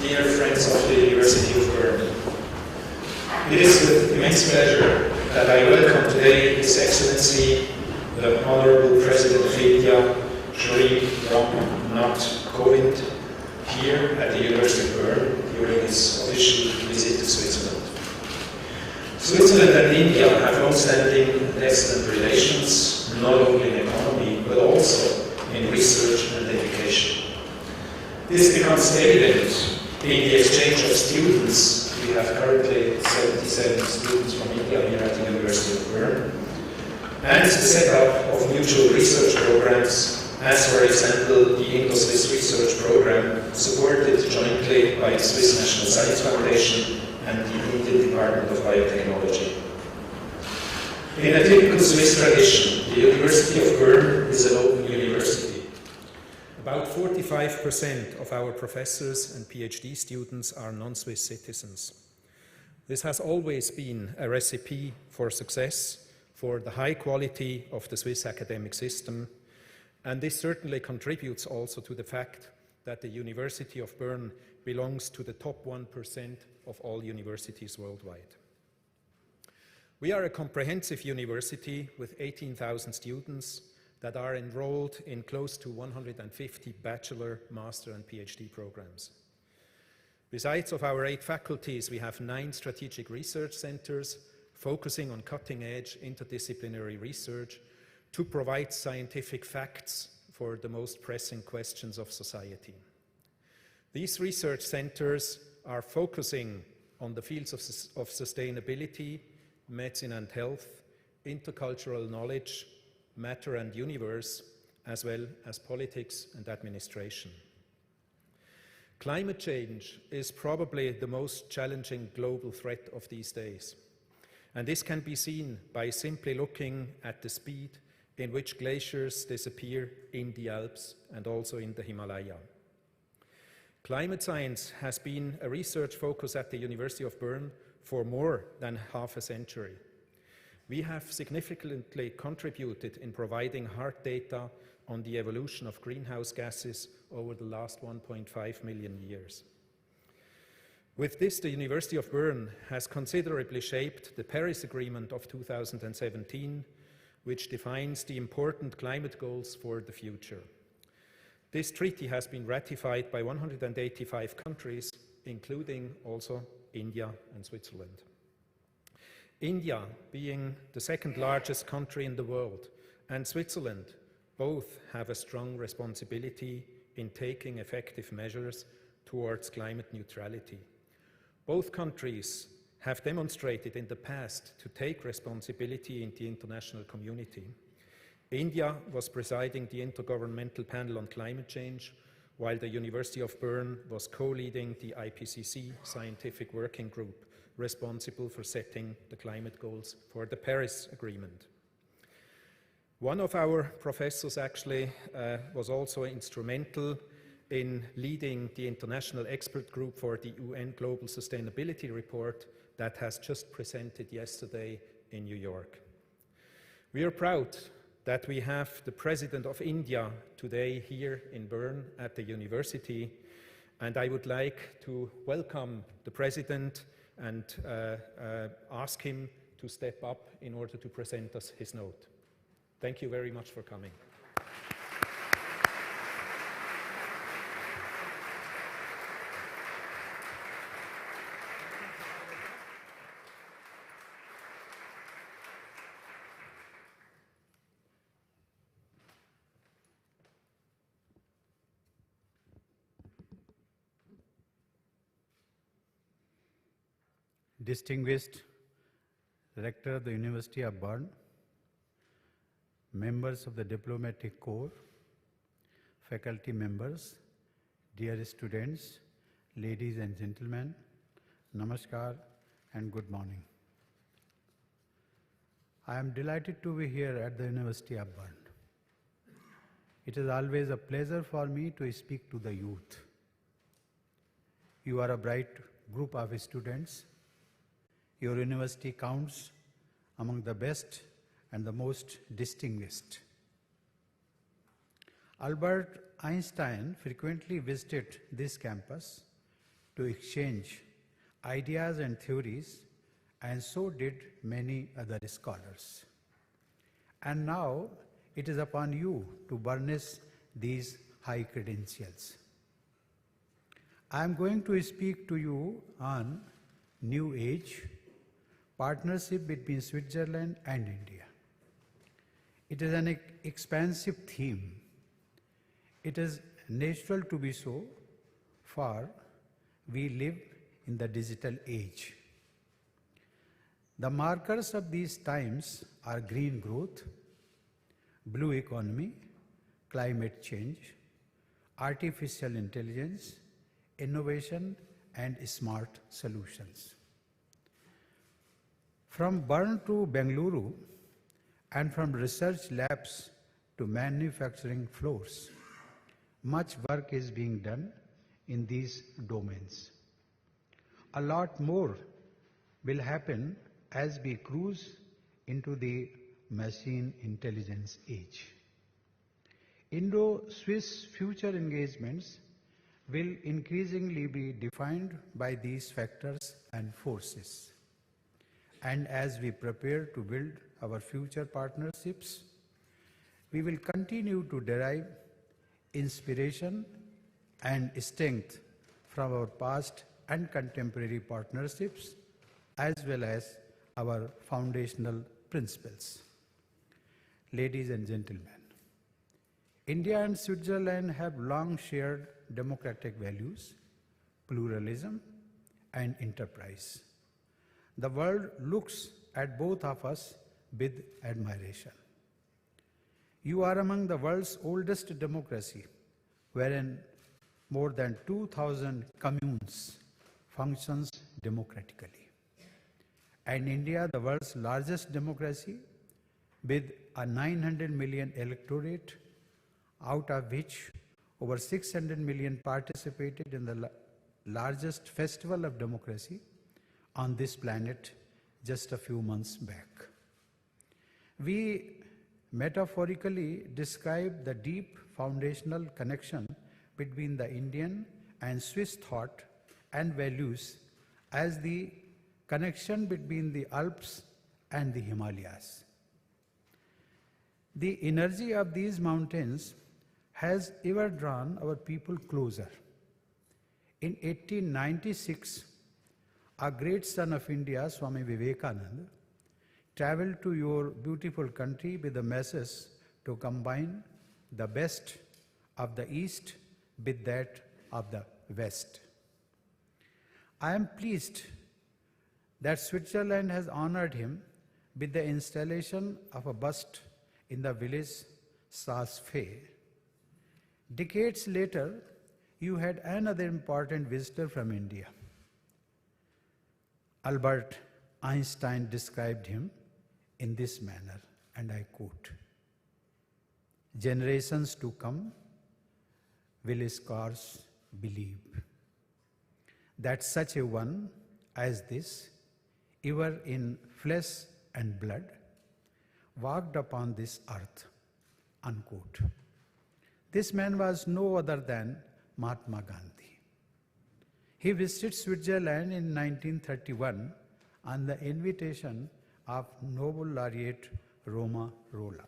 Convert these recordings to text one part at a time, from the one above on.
dear friends of the University of Bern. It is with immense pleasure that I welcome today His Excellency, the Honorable President of India, Shri Ramnath Kovind, here at the University of Bern during his official visit to Switzerland. Switzerland and India have long-standing and excellent relations, not only in economy, but also in research and education. This becomes evident in the exchange of students. We have currently 77 students from India here at the University of Bern, and the setup of mutual research programs, as for example the Indo-Swiss Research Program, supported jointly by the Swiss National Science Foundation and the Indian Department of Biotechnology. In a typical Swiss tradition, the University of Bern is an open university. About 45% of our professors and PhD students are non-Swiss citizens. This has always been a recipe for success, for the high quality of the Swiss academic system, and this certainly contributes also to the fact that the University of Bern belongs to the top 1% of all universities worldwide. We are a comprehensive university with 18,000 students that are enrolled in close to 150 bachelor, master and PhD programs. Besides of our 8 faculties, we have 9 strategic research centers focusing on cutting-edge interdisciplinary research to provide scientific facts for the most pressing questions of society. These research centers are focusing on the fields of sustainability, medicine and health, intercultural knowledge, matter and universe, as well as politics and administration. Climate change is probably the most challenging global threat of these days, and this can be seen by simply looking at the speed in which glaciers disappear in the Alps and also in the Himalayas. Climate science has been a research focus at the University of Bern for more than half a century. We have significantly contributed in providing hard data on the evolution of greenhouse gases over the last 1.5 million years. With this, the University of Bern has considerably shaped the Paris Agreement of 2017, which defines the important climate goals for the future. This treaty has been ratified by 185 countries, including also India and Switzerland. India, being the second largest country in the world, and Switzerland both have a strong responsibility in taking effective measures towards climate neutrality. Both countries have demonstrated in the past to take responsibility in the international community. India was presiding the Intergovernmental Panel on Climate Change, while the University of Bern was co-leading the IPCC Scientific Working Group, responsible for setting the climate goals for the Paris Agreement. One of our professors actually was also instrumental in leading the international expert group for the UN Global Sustainability Report that has just presented yesterday in New York. We are proud that we have the President of India today here in Bern at the university, and I would like to welcome the President and ask him to step up in order to present us his note. Thank you very much for coming. Distinguished Rector of the University of Bern, members of the Diplomatic Corps, faculty members, dear students, ladies and gentlemen, namaskar and good morning. I am delighted to be here at the University of Bern. It is always a pleasure for me to speak to the youth. You are a bright group of students. Your university counts among the best and the most distinguished. Albert Einstein frequently visited this campus to to exchange ideas and theories, and so did many other scholars. And now it is upon you to burnish these high credentials. I am going to speak to you on New Age, partnership between Switzerland and India. It is an expansive theme. It is natural to be so, for we live in the digital age. The markers of these times are green growth, blue economy, climate change, artificial intelligence, innovation, and smart solutions. From Bern to Bengaluru, and from research labs to manufacturing floors, much work is being done in these domains. A lot more will happen as we cruise into the machine intelligence age. Indo-Swiss future engagements will increasingly be defined by these factors and forces. And as we prepare to build our future partnerships, we will continue to derive inspiration and strength from our past and contemporary partnerships, as well as our foundational principles. Ladies and gentlemen, India and Switzerland have long shared democratic values, pluralism, and enterprise. The world looks at both of us with admiration. You are among the world's oldest democracy, wherein more than 2,000 communes functions democratically. And India, the world's largest democracy, with a 900 million electorate, out of which over 600 million participated in the largest festival of democracy on this planet just a few months back. We metaphorically describe the deep foundational connection between the Indian and Swiss thought and values as the connection between the Alps and the Himalayas. The energy of these mountains has ever drawn our people closer. In 1896, a great son of India, Swami Vivekananda, traveled to your beautiful country with a message to combine the best of the East with that of the West. I am pleased that Switzerland has honored him with the installation of a bust in the village Saas-Fee. Decades later, you had another important visitor from India. Albert Einstein described him in this manner, and I quote, "Generations to come will scarce believe that such a one as this, ever in flesh and blood, walked upon this earth," unquote. This man was no other than Mahatma Gandhi. He visited Switzerland in 1931 on the invitation of Nobel laureate Roma Rolla.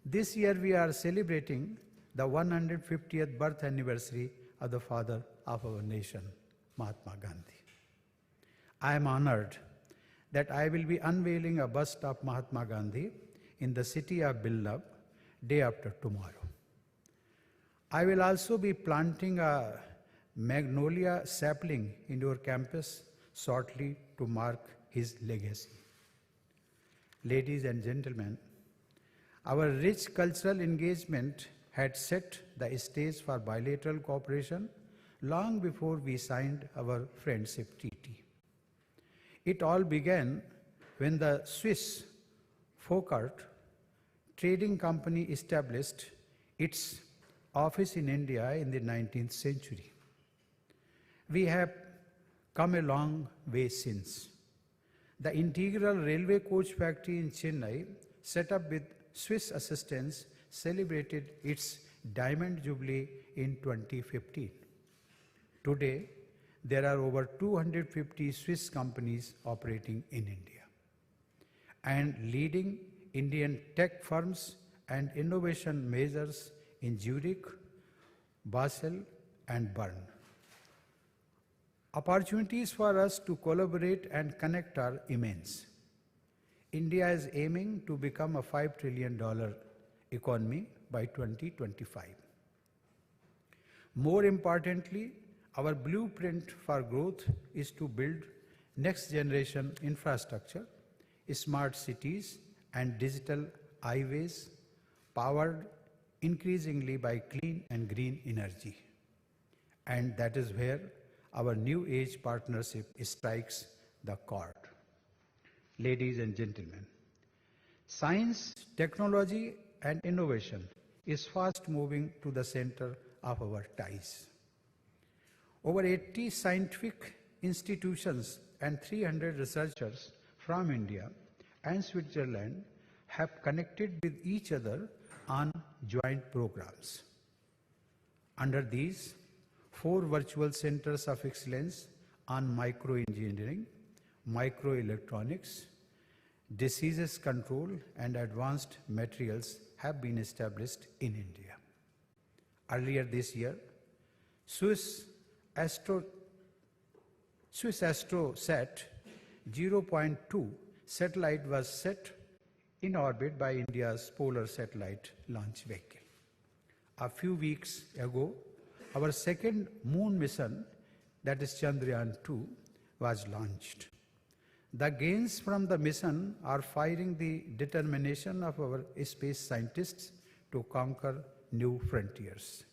This year we are celebrating the 150th birth anniversary of the father of our nation, Mahatma Gandhi. I am honored that I will be unveiling a bust of Mahatma Gandhi in the city of Billab day after tomorrow. I will also be planting a magnolia sapling in your campus shortly to mark his legacy. Ladies and gentlemen, our rich cultural engagement had set the stage for bilateral cooperation long before we signed our friendship treaty. It all began when the Swiss Folkart trading company established its office in India in the 19th century. We have come a long way since. The integral railway coach factory in Chennai, set up with Swiss assistance, celebrated its Diamond Jubilee in 2015. Today, there are over 250 Swiss companies operating in India, and leading Indian tech firms and innovation majors in Zurich, Basel, and Bern. Opportunities for us to collaborate and connect are immense. India is aiming to become a $5 trillion economy by 2025. More importantly, our blueprint for growth is to build next generation infrastructure, smart cities, and digital highways powered increasingly by clean and green energy. And that is where our new age partnership strikes the chord. Ladies and gentlemen, science, technology, and innovation is fast moving to the center of our ties. Over 80 scientific institutions and 300 researchers from India and Switzerland have connected with each other on joint programs. Under these, 4 virtual centers of excellence on microengineering, microelectronics, diseases control, and advanced materials have been established in India. Earlier this year, Swiss AstroSat 0.2 satellite was set in orbit by India's Polar Satellite Launch Vehicle. A few weeks ago, our second moon mission, that is Chandrayaan-2, was launched. The gains from the mission are firing the determination of our space scientists to conquer new frontiers.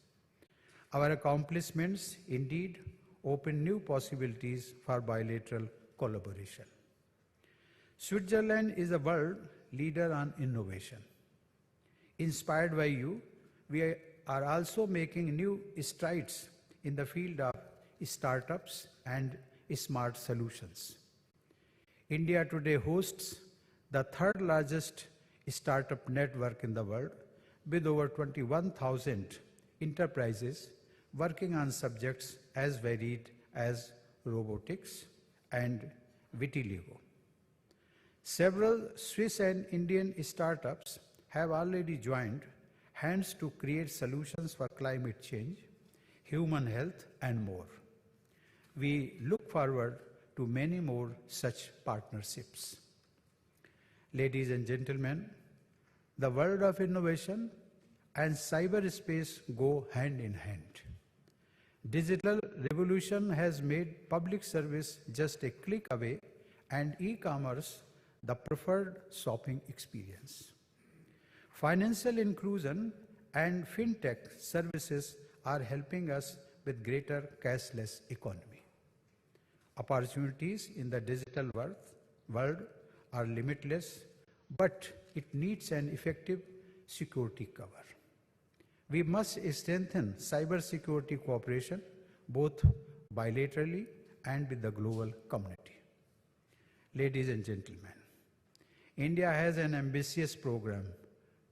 Our accomplishments indeed open new possibilities for bilateral collaboration. Switzerland is a world leader on innovation. Inspired by you, we are also making new strides in the field of startups and smart solutions. India today hosts the 3rd largest startup network in the world, with over 21,000 enterprises working on subjects as varied as robotics and vitiligo. Several Swiss and Indian startups have already joined hands to create solutions for climate change, human health, and more. We look forward to many more such partnerships. Ladies and gentlemen, the world of innovation and cyberspace go hand in hand. Digital revolution has made public service just a click away and e-commerce the preferred shopping experience. Financial inclusion and fintech services are helping us with greater cashless economy. Opportunities in the digital world are limitless, but it needs an effective security cover. We must strengthen cybersecurity cooperation both bilaterally and with the global community. Ladies and gentlemen, India has an ambitious program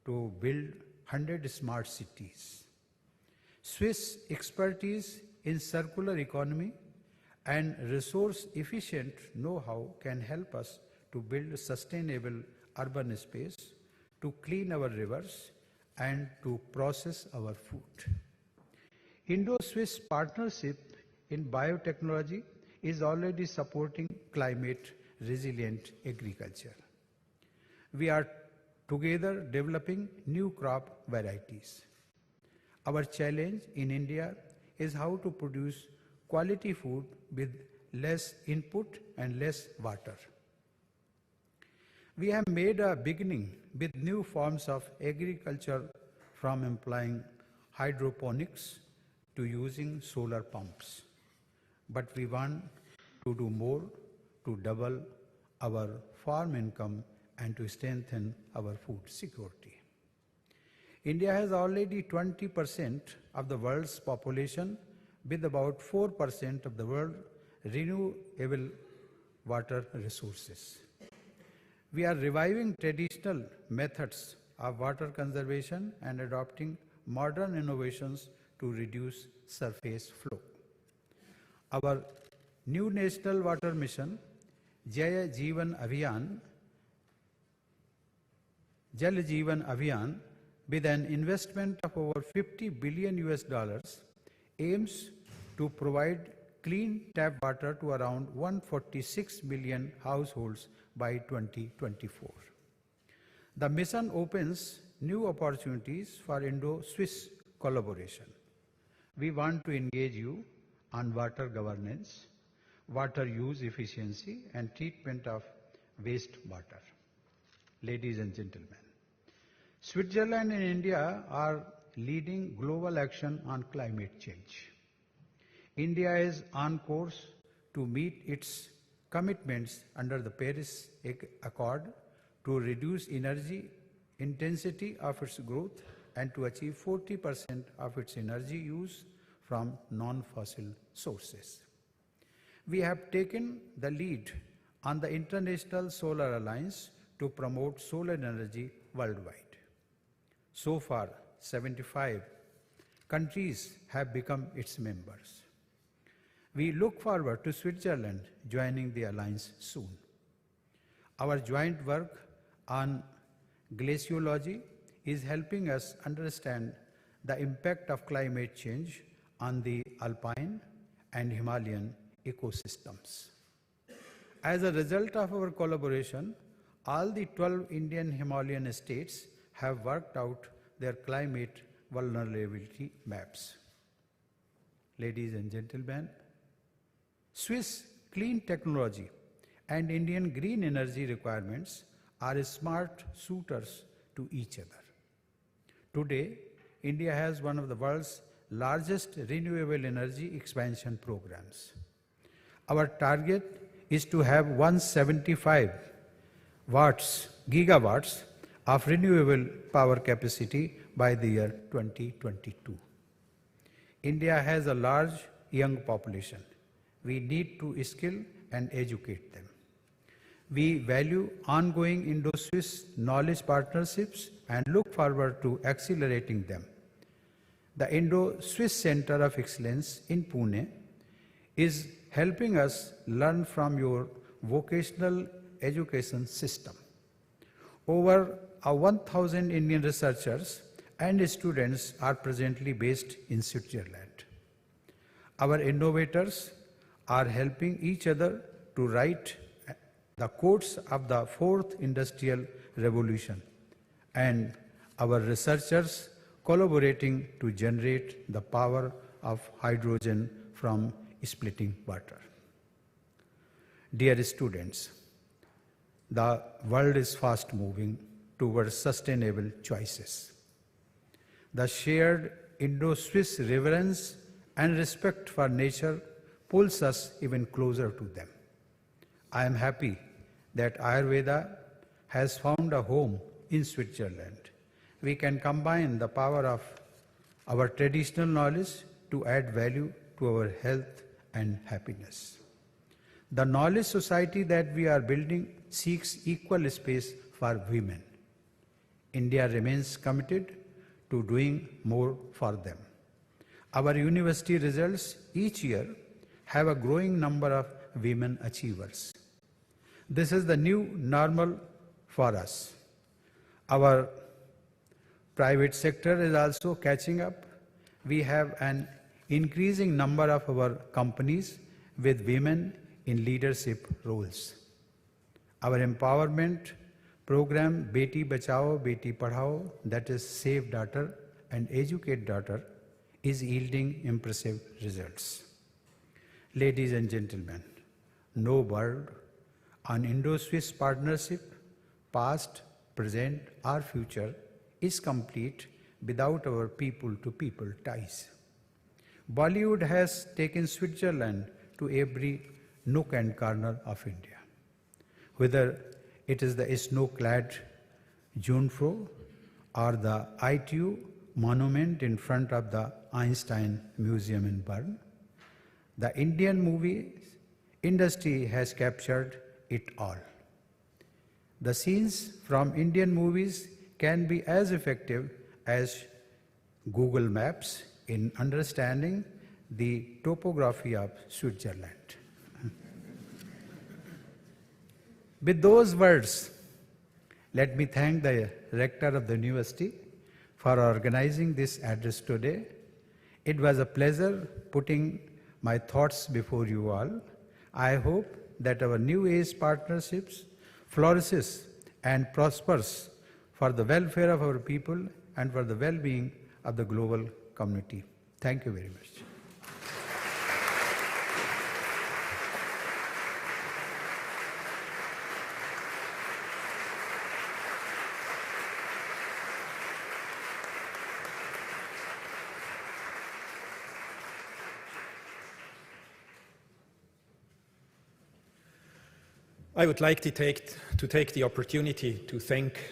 to build 100 smart cities. Swiss expertise in circular economy and resource-efficient know-how can help us to build sustainable urban space, to clean our rivers, and to process our food. Indo-Swiss partnership in biotechnology is already supporting climate-resilient agriculture. We are together developing new crop varieties. Our challenge in India is how to produce quality food with less input and less water. We have made a beginning with new forms of agriculture, from employing hydroponics to using solar pumps. But we want to do more to double our farm income and to strengthen our food security. India has already 20% of the world's population, with about 4% of the world's renewable water resources. We are reviving traditional methods of water conservation and adopting modern innovations to reduce surface flow. Our New National Water Mission, Jal Jeevan Abhiyan, with an investment of over 50 billion US dollars, aims to provide clean tap water to around 146 million households by 2024. The mission opens new opportunities for Indo-Swiss collaboration. We want to engage you on water governance, water use efficiency, and treatment of wastewater. Ladies and gentlemen, Switzerland and India are leading global action on climate change. India is on course to meet its commitments under the Paris Accord to reduce energy intensity of its growth and to achieve 40% of its energy use from non-fossil sources. We have taken the lead on the International Solar Alliance to promote solar energy worldwide. So far, 75 countries have become its members. We look forward to Switzerland joining the alliance soon. Our joint work on glaciology is helping us understand the impact of climate change on the alpine and Himalayan ecosystems. As a result of our collaboration, all the 12 Indian Himalayan states have worked out their climate vulnerability maps. Ladies and gentlemen, Swiss clean technology and Indian green energy requirements are smart suitors to each other. Today, India has one of the world's largest renewable energy expansion programs. Our target is to have 175 gigawatts of renewable power capacity by the year 2022. India has a large young population. We need to skill and educate them. We value ongoing Indo-Swiss knowledge partnerships and look forward to accelerating them. The Indo-Swiss Center of Excellence in Pune is helping us learn from your vocational education system. Over 1,000 Indian researchers and students are presently based in Switzerland. Our innovators are helping each other to write the codes of the fourth industrial revolution, and our researchers collaborating to generate the power of hydrogen from splitting water. Dear students, the world is fast moving towards sustainable choices. The shared Indo-Swiss reverence and respect for nature pulls us even closer to them. I am happy that Ayurveda has found a home in Switzerland. We can combine the power of our traditional knowledge to add value to our health and happiness. The knowledge society that we are building seeks equal space for women. India remains committed to doing more for them. Our university results each year have a growing number of women achievers. This is the new normal for us. Our private sector is also catching up. We have an increasing number of our companies with women in leadership roles. Our empowerment program, Beti Bachao, Beti Padhao, that is Save Daughter and Educate Daughter, is yielding impressive results. Ladies and gentlemen, no word on Indo-Swiss partnership, past, present, or future, is complete without our people-to-people ties. Bollywood has taken Switzerland to every nook and corner of India. Whether it is the snow-clad Jungfrau or the ITU monument in front of the Einstein Museum in Bern, the Indian movie industry has captured it all. The scenes from Indian movies can be as effective as Google Maps in understanding the topography of Switzerland. With those words, let me thank the Rector of the University for organizing this address today. It was a pleasure putting my thoughts before you all. I hope that our new age partnerships flourishes and prospers for the welfare of our people and for the well-being of the global community. Thank you very much. I would like to take the opportunity to thank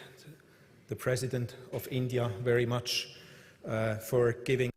the President of India very much for giving